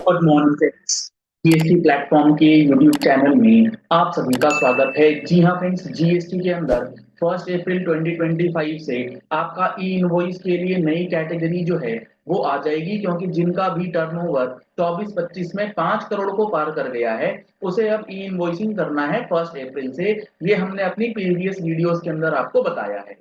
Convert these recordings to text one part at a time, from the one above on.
Good morning friends. GST platform के YouTube channel में आप सभी का स्वागत है। जी हाँ फ्रेंड्स, जीएसटी के अंदर 1 अप्रैल 2025 से आपका ई इनवॉइस के लिए नई कैटेगरी जो है वो आ जाएगी, क्योंकि जिनका भी टर्नओवर 24-25 में 5 करोड़ को पार कर गया है उसे अब ई इनवॉइसिंग करना है 1 अप्रैल से। ये हमने अपनी प्रीवियस वीडियोस के अंदर आपको बताया है।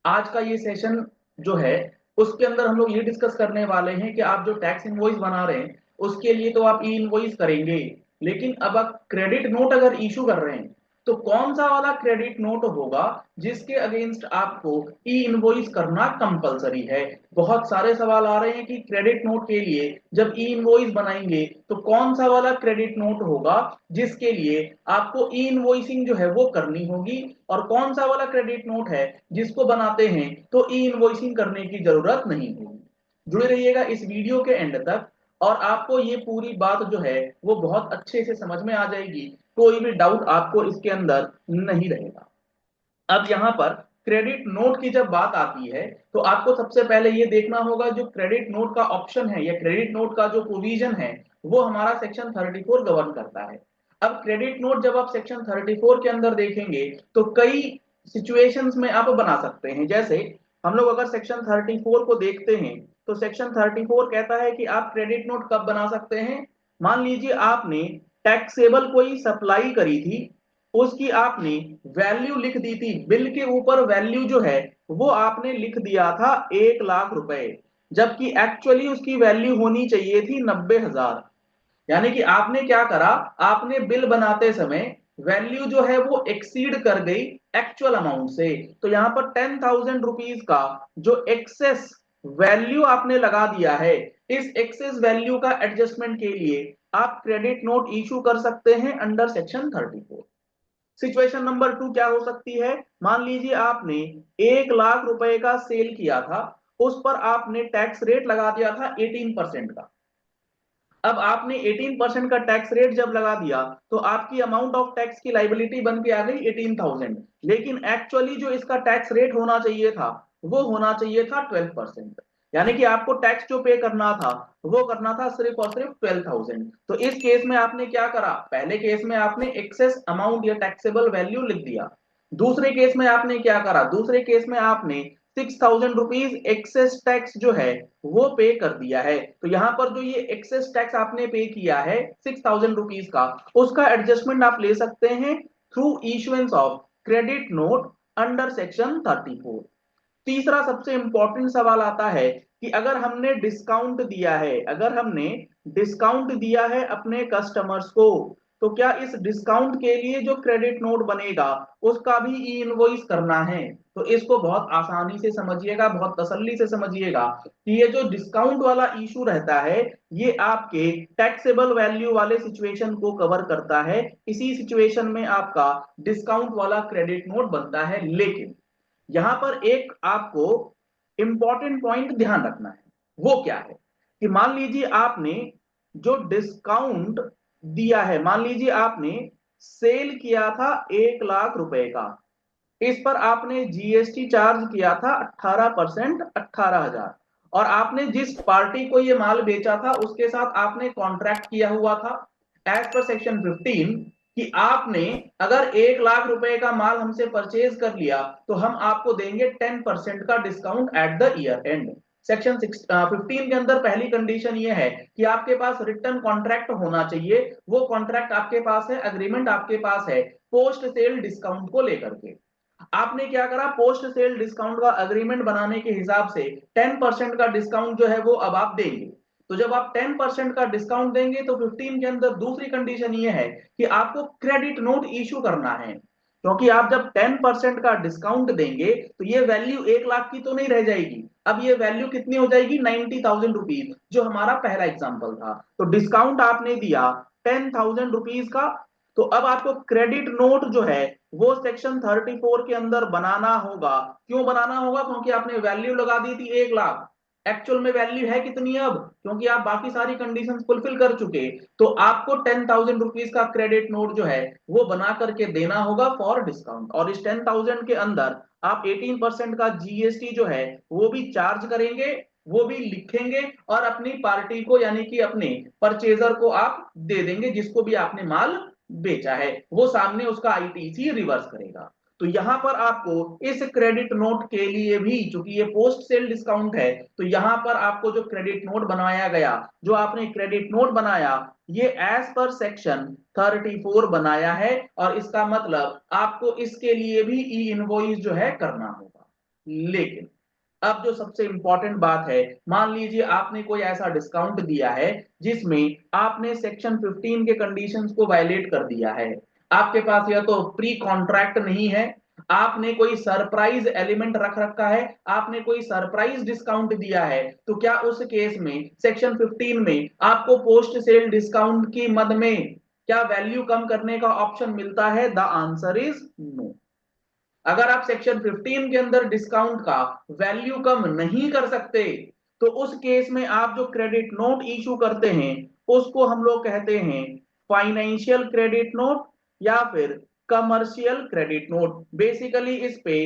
आज का ये सेशन जो है उसके अंदर हम लोग ये डिस्कस करने वाले हैं कि आप जो टैक्स इनवॉइस बना रहे हैं उसके लिए तो आप ई इनवॉइस करेंगे, लेकिन अब आप क्रेडिट नोट अगर इशू कर रहे हैं तो कौन सा वाला क्रेडिट नोट होगा जिसके अगेंस्ट आपको ई इनवॉइस करना कंपलसरी है। बहुत सारे सवाल आ रहे हैं कि क्रेडिट नोट के लिए जब ई इनवॉइस बनाएंगे तो कौन सा वाला क्रेडिट नोट होगा जिसके लिए आपको ई इनवॉइसिंग जो है वो करनी होगी, और कौन सा वाला क्रेडिट नोट है जिसको बनाते हैं तो ई इनवॉइसिंग करने की जरूरत नहीं होगी। जुड़े रहिएगा इस वीडियो के एंड तक और आपको ये पूरी बात जो है वो बहुत अच्छे से समझ में आ जाएगी। कोई भी डाउट आपको इसके अंदर नहीं रहेगा। अब यहाँ पर क्रेडिट नोट की जब बात आती है तो आपको सबसे पहले ये देखना होगा जो क्रेडिट नोट का ऑप्शन है या क्रेडिट नोट का जो प्रोविजन है वो हमारा सेक्शन 34 गवर्न करता है। अब क्रेडिट नोट जब आप सेक्शन 34 के अंदर देखेंगे तो कई सिचुएशंस में आप बना सकते हैं। जैसे हम लोग अगर सेक्शन 34 को देखते हैं तो सेक्शन 34 कहता है कि आप क्रेडिट नोट कब बना सकते हैं। मान लीजिए आपने टैक्सेबल कोई सप्लाई करी थी, उसकी आपने वैल्यू लिख दी थी, बिल के ऊपर वैल्यू जो है वो आपने लिख दिया था 1 लाख रुपए, जबकि एक्चुअली उसकी वैल्यू होनी चाहिए थी 90,000। यानी कि आपने क्या करा, आपने बिल बनाते समय वैल्यू जो है वो एक्सीड कर गई एक्चुअल अमाउंट से। तो यहां पर 10,000 रुपीज का जो एक्सेस वैल्यू आपने लगा दिया है, इस एक्सेस वैल्यू का एडजस्टमेंट के लिए आप क्रेडिट नोट इशू कर सकते हैं अंडर सेक्शन 34। सिचुएशन नंबर 2 क्या हो सकती है। मान लीजिए आपने 1 लाख रुपए का सेल किया था, उस पर आपने टैक्स रेट लगा दिया था 18% का। अब आपने 18% का टैक्स रेट जब लगा दिया तो आपकी अमाउंट ऑफ टैक्स की लाइबिलिटी बन के आ गई 18,000, लेकिन एक्चुअली जो इसका टैक्स रेट होना चाहिए था वो होना चाहिए था 12%। यानी कि आपको टैक्स जो पे करना था वो करना था सिर्फ और सिर्फ 12,000। तो इस केस में आपने क्या करा, पहले केस में आपने एक्सेस अमाउंट या टैक्सेबल वैल्यू लिख दिया। दूसरे केस में आपने क्या करा, दूसरे केस में आपने 6,000 रुपीज एक्सेस टैक्स जो है वो पे कर दिया है। तो यहां पर जो ये एक्सेस टैक्स आपने पे किया है 6,000 रुपीज का, उसका एडजस्टमेंट आप ले सकते हैं through issuance of credit note under section 34। तीसरा सबसे इंपॉर्टेंट सवाल आता है कि अगर हमने डिस्काउंट दिया है, अगर हमने डिस्काउंट दिया है अपने कस्टमर्स को, तो क्या इस डिस्काउंट के लिए जो क्रेडिट नोट बनेगा उसका भी ई इनवॉइस करना है। तो इसको बहुत आसानी से समझिएगा, बहुत तसल्ली से समझिएगा कि ये जो डिस्काउंट वाला इशू रहता है ये आपके टैक्सेबल वैल्यू वाले सिचुएशन को कवर करता है। इसी सिचुएशन में आपका डिस्काउंट वाला क्रेडिट नोट बनता है। लेकिन यहां पर एक आपको इंपॉर्टेंट पॉइंट ध्यान रखना है, वो क्या है कि मान लीजिए आपने जो डिस्काउंट दिया है, मान लीजिए आपने सेल किया था 1 लाख रुपए का, इस पर आपने जीएसटी चार्ज किया था 18%, 18,000, और आपने जिस पार्टी को ये माल बेचा था उसके साथ आपने कॉन्ट्रैक्ट किया हुआ था एज पर सेक्शन 15 कि आपने अगर 1 लाख रुपए का माल हमसे परचेज कर लिया तो हम आपको देंगे 10% का discount at the year and. Section 15 के अंदर पहली कंडीशन ये है कि आपके पास रिटर्न कॉन्ट्रैक्ट होना चाहिए। वो कॉन्ट्रैक्ट आपके पास है, अग्रीमेंट आपके पास है पोस्ट सेल डिस्काउंट को लेकर के। आपने क्या करा, पोस्ट सेल डिस्काउंट का अग्रीमेंट बनाने के हिसाब से 10% का डिस्काउंट जो है वो अब आप देंगे। तो जब आप 10% का डिस्काउंट देंगे तो 15 के अंदर दूसरी कंडीशन ये है कि आपको क्रेडिट नोट इशू करना है, क्योंकि आप जब 10% का डिस्काउंट देंगे तो ये वैल्यू 1 लाख की तो नहीं रह जाएगी, अब ये वैल्यू कितनी हो जाएगी 90,000 रुपीज, जो हमारा पहला एग्जाम्पल था। तो डिस्काउंट आपने दिया 10,000 रुपीज का, तो अब आपको क्रेडिट नोट जो है वो सेक्शन 34 के अंदर बनाना होगा। क्यों बनाना होगा, क्योंकि आपने वैल्यू लगा दी थी 1 लाख, एक्चुअल में वैल्यू है कितनी अब, क्योंकि आप बाकी सारी कंडीशंस फुलफिल कर चुके, तो आपको 10,000 रुपीज का क्रेडिट नोट जो है वो बना करके देना होगा फॉर डिस्काउंट। और इस 10,000 के अंदर आप 18% का जीएसटी जो है वो भी चार्ज करेंगे, वो भी लिखेंगे और अपनी पार्टी को यानी कि अपने परचेजर को आप दे देंगे, जिसको भी आपने माल बेचा है वो सामने उसका आईटीसी रिवर्स करेगा। तो यहां पर आपको इस क्रेडिट नोट के लिए भी, चूंकि ये पोस्ट सेल डिस्काउंट है, तो यहां पर आपको जो क्रेडिट नोट बनाया गया, जो आपने क्रेडिट नोट बनाया, ये एज पर सेक्शन 34 बनाया है और इसका मतलब आपको इसके लिए भी ई इनवॉइस जो है करना होगा। लेकिन अब जो सबसे इंपॉर्टेंट बात है, मान लीजिए आपने कोई ऐसा डिस्काउंट दिया है जिसमें आपने सेक्शन 15 के कंडीशंस को वायलेट कर दिया है, आपके पास या तो प्री कॉन्ट्रैक्ट नहीं है, आपने कोई सरप्राइज एलिमेंट रख रखा है, आपने कोई सरप्राइज डिस्काउंट दिया है, तो क्या उस केस में सेक्शन 15 में आपको पोस्ट सेल डिस्काउंट की मद में क्या वैल्यू कम करने का ऑप्शन मिलता है? The answer is no. अगर आप सेक्शन 15 के अंदर डिस्काउंट का वैल्यू कम नहीं कर सकते, तो उस केस में आप जो क्रेडिट नोट इशू करते हैं उसको हम लोग कहते हैं फाइनेंशियल क्रेडिट नोट या फिर कमर्शियल क्रेडिट नोट। बेसिकली इस पे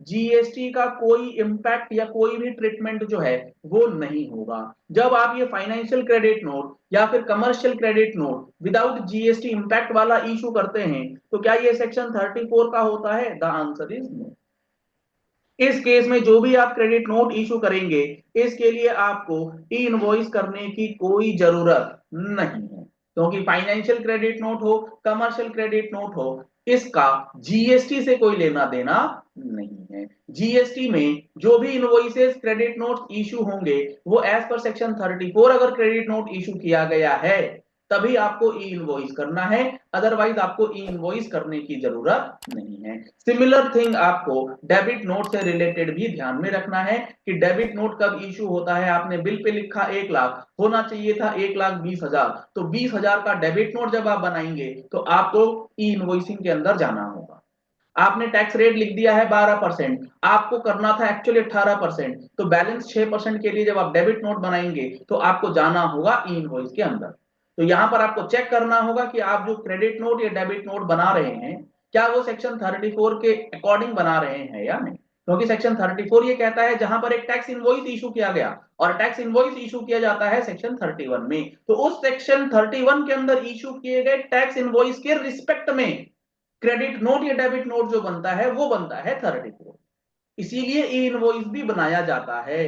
जीएसटी का कोई इंपैक्ट या कोई भी ट्रीटमेंट जो है वो नहीं होगा। जब आप ये फाइनेंशियल क्रेडिट नोट या फिर commercial credit note without GST impact वाला इशू करते हैं, तो क्या ये सेक्शन 34 का होता है? The answer is no. इस केस में जो भी आप क्रेडिट नोट इशू करेंगे, इसके लिए आपको ई इनवॉइस करने की कोई जरूरत नहीं है, क्योंकि फाइनेंशियल क्रेडिट नोट हो, कमर्शियल क्रेडिट नोट हो, इसका जीएसटी से कोई लेना देना नहीं है। जीएसटी में जो भी इनवॉइसेस क्रेडिट नोट इशू होंगे वो एज पर सेक्शन 34 अगर क्रेडिट नोट इशू किया गया है तभी आपको ई इनवॉइस करना है, अदरवाइज आपको ई इनवॉइस करने की जरूरत नहीं है। सिमिलर थिंग आपको डेबिट नोट से रिलेटेड भी ध्यान में रखना है कि डेबिट नोट कब इशू होता है। आपने बिल पे लिखा 1 लाख, होना चाहिए था 1,20,000, तो 20,000 का डेबिट नोट जब आप बनाएंगे तो आपको ई इनवॉइसिंग के अंदर जाना होगा। आपने टैक्स रेट लिख दिया है 12%, आपको करना था एक्चुअली 18%, तो बैलेंस 6% के लिए जब आप डेबिट नोट बनाएंगे तो आपको जाना होगा ई इनवॉइस के अंदर। तो यहां पर आपको चेक करना होगा कि आप जो क्रेडिट नोट या डेबिट नोट बना रहे हैं क्या वो सेक्शन 34 के अकॉर्डिंग बना रहे हैं या नहीं, क्योंकि सेक्शन 34 ये कहता है जहां पर एक टैक्स इनवॉइस इशू किया गया, और टैक्स इनवॉइस इशू किया जाता है सेक्शन 31 में, तो उस सेक्शन 31 के अंदर इशू किए गए टैक्स इनवॉइस के रिस्पेक्ट में क्रेडिट नोट या डेबिट नोट जो बनता है वो बनता है 34। इसीलिए ई इनवॉइस भी बनाया जाता है।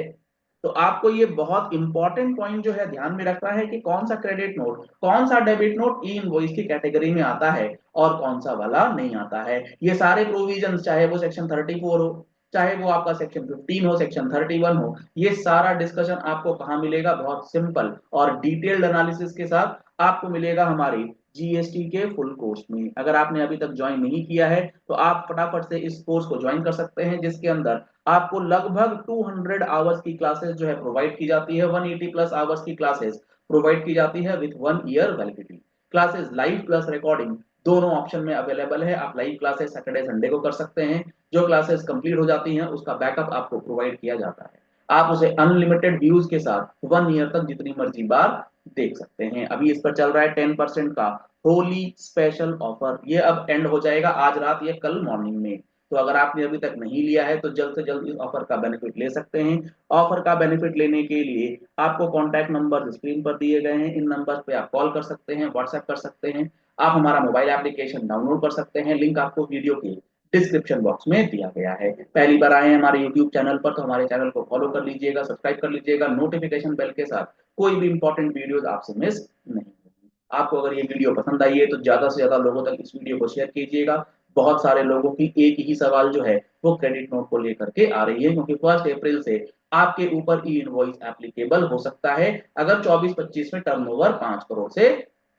तो आपको ये बहुत इंपॉर्टेंट पॉइंट जो है ध्यान में रखना है कि कौन सा क्रेडिट नोट, कौन सा डेबिट नोट ई इनवॉइस की कैटेगरी में आता है और कौन सा वाला नहीं आता है। ये सारे प्रोविजन, चाहे वो सेक्शन 34 हो, चाहे वो आपका सेक्शन 15 हो, सेक्शन 31 हो, ये सारा डिस्कशन आपको कहाँ मिलेगा? बहुत सिंपल और डिटेल्ड एनालिसिस के साथ आपको मिलेगा हमारी जीएसटी के फुल कोर्स में। अगर आपने अभी तक ज्वाइन नहीं किया है तो आप फटाफट से इस कोर्स को ज्वाइन कर सकते हैं, जिसके अंदर आपको लगभग 200 आवर्स की क्लासेस जो है प्रोवाइड की जाती है, 180 प्लस आवर्स की क्लासेस प्रोवाइड की जाती है with 1 year validity. Classes live plus recording दोनों ऑप्शन में अवेलेबल है। आप लाइव क्लासेस सैटरडे संडे को कर सकते हैं, जो क्लासेस कंप्लीट हो जाती हैं उसका बैकअप आपको प्रोवाइड किया जाता है, आप उसे अनलिमिटेड व्यूज के साथ 1 ईयर तक जितनी मर्जी बार देख सकते हैं। अभी इस पर चल रहा है 10% का होली स्पेशल ऑफर, ये अब एंड हो जाएगा आज रात या कल मॉर्निंग में। तो अगर आपने अभी तक नहीं लिया है तो जल्द से जल्द इस ऑफर का बेनिफिट ले सकते हैं। ऑफर का बेनिफिट लेने के लिए आपको कॉन्टैक्ट नंबर स्क्रीन पर दिए गए हैं, इन नंबर पे आप कॉल कर सकते हैं, व्हाट्सएप कर सकते हैं, आप हमारा मोबाइल एप्लीकेशन डाउनलोड कर सकते हैं, लिंक आपको वीडियो के डिस्क्रिप्शन बॉक्स में दिया गया है। पहली बार आए हैं हमारे यूट्यूब चैनल पर तो हमारे चैनल को फॉलो कर लीजिएगा, सब्सक्राइब कर लीजिएगा, नोटिफिकेशन बेल के साथ कोई भी इंपॉर्टेंट वीडियोस आपसे मिस नहीं होगी। आपको अगर ये वीडियो पसंद आई है तो ज्यादा से ज्यादा लोगों तक इस वीडियो को शेयर कीजिएगा। बहुत सारे लोगों की एक ही सवाल जो है वो क्रेडिट नोट को लेकर के आ रही है, क्योंकि 1 अप्रैल से आपके ऊपर ई इनवॉइस एप्लीकेबल हो सकता है अगर 24-25 में टर्नओवर 5 करोड़ से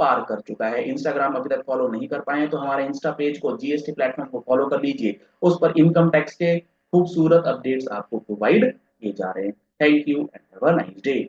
पार कर चुका है। इंस्टाग्राम अभी तक फॉलो नहीं कर पाए तो हमारे इंस्टा पेज को, जीएसटी प्लेटफॉर्म को फॉलो कर लीजिए, उस पर इनकम टैक्स के खूबसूरत अपडेट्स आपको प्रोवाइड किए जा रहे हैं। Thank you and have a nice day.